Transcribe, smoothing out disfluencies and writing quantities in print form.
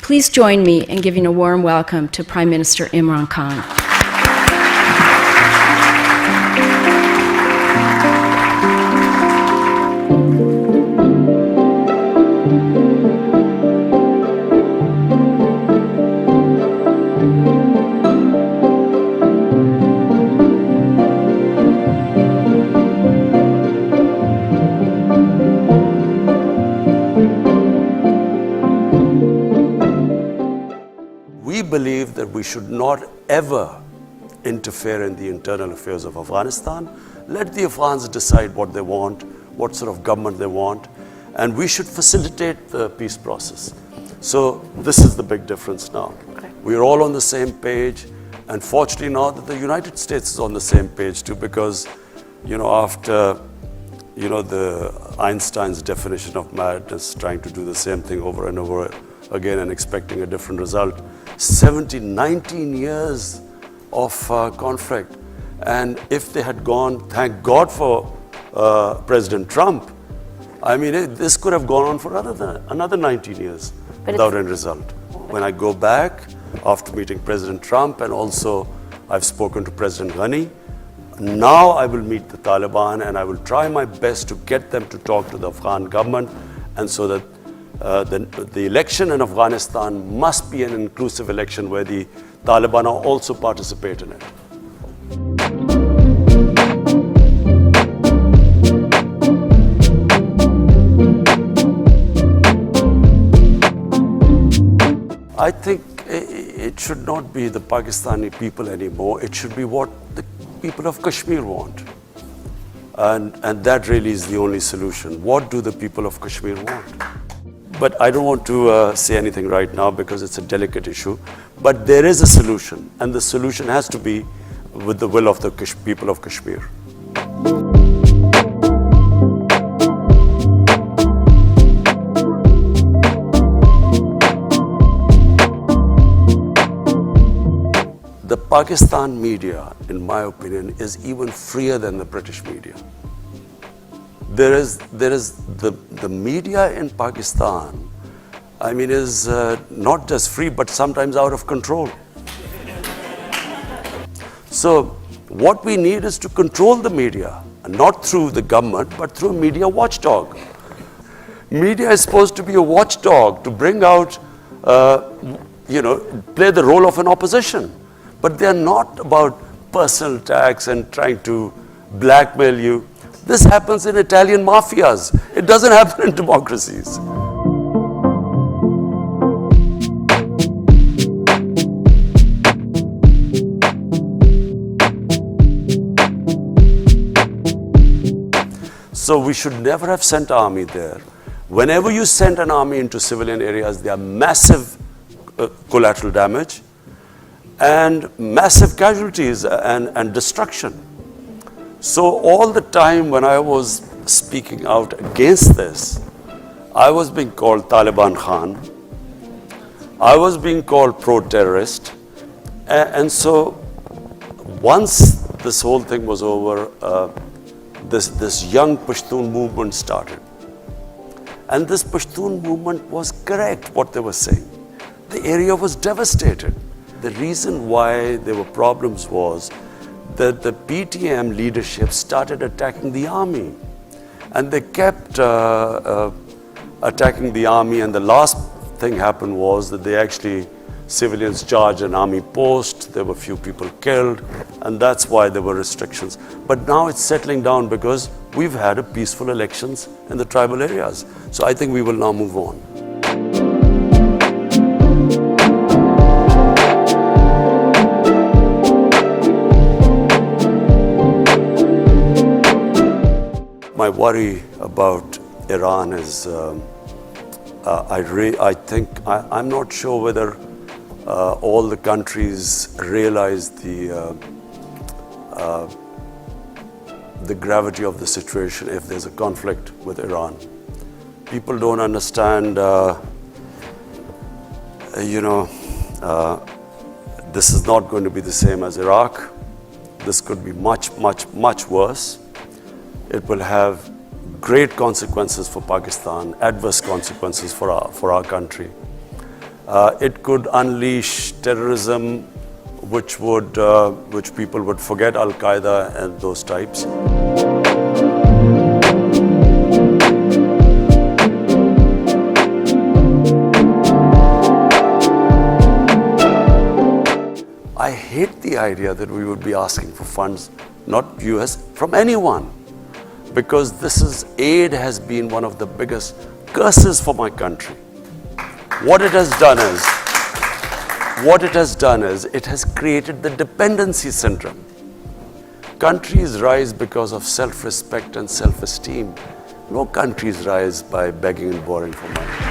Please join me in giving a warm welcome to Prime Minister Imran Khan. We believe that we should not ever interfere in the internal affairs of Afghanistan. Let the Afghans decide what they want, what sort of government they want, and we should facilitate the peace process. So this is the big difference now. Okay. We are all on the same page, and fortunately now that the United States is on the same page too, because after the Einstein's definition of madness, trying to do the same thing over and over again and expecting a different result, 19 years of conflict. And if they had gone, thank God for President Trump, I mean, this could have gone on for another 19 years without any result. When I go back after meeting President Trump, and also I've spoken to President Ghani, now I will meet the Taliban and I will try my best to get them to talk to the Afghan government, and so that the election in Afghanistan must be an inclusive election where the Taliban also participate in it. I think it should not be the Pakistani people anymore. It should be what the people of Kashmir want. And that really is the only solution. What do the people of Kashmir want? But I don't want to say anything right now because it's a delicate issue. But there is a solution, and the solution has to be with the will of the people of Kashmir. The Pakistan media, in my opinion, is even freer than the British media. There is the media in Pakistan, I mean, is not just free, but sometimes out of control. So what we need is to control the media, not through the government, but through a media watchdog. Media is supposed to be a watchdog to bring out, play the role of an opposition. But they're not about personal attacks and trying to blackmail you. This happens in Italian mafias. It doesn't happen in democracies. So we should never have sent army there. Whenever you send an army into civilian areas, there are massive collateral damage and massive casualties and destruction. So all the time when I was speaking out against this, I was being called Taliban Khan. I was being called pro-terrorist. And so once this whole thing was over, this young Pashtun movement started. And this Pashtun movement was correct, what they were saying. The area was devastated. The reason why there were problems was that the PTM leadership started attacking the army. And they kept attacking the army, and the last thing happened was that civilians charged an army post, there were few people killed, and that's why there were restrictions. But now it's settling down because we've had a peaceful elections in the tribal areas. So I think we will now move on. My worry about Iran is, I'm not sure whether all the countries realize the gravity of the situation if there's a conflict with Iran. People don't understand, this is not going to be the same as Iraq. This could be much, much, much worse. It will have great consequences for Pakistan, adverse consequences for our country. It could unleash terrorism, which people would forget Al-Qaeda and those types. I hate the idea that we would be asking for funds, not US, from anyone, because aid has been one of the biggest curses for my country. What it has done is it has created the dependency syndrome. Countries rise because of self-respect and self-esteem. No countries rise by begging and borrowing for money.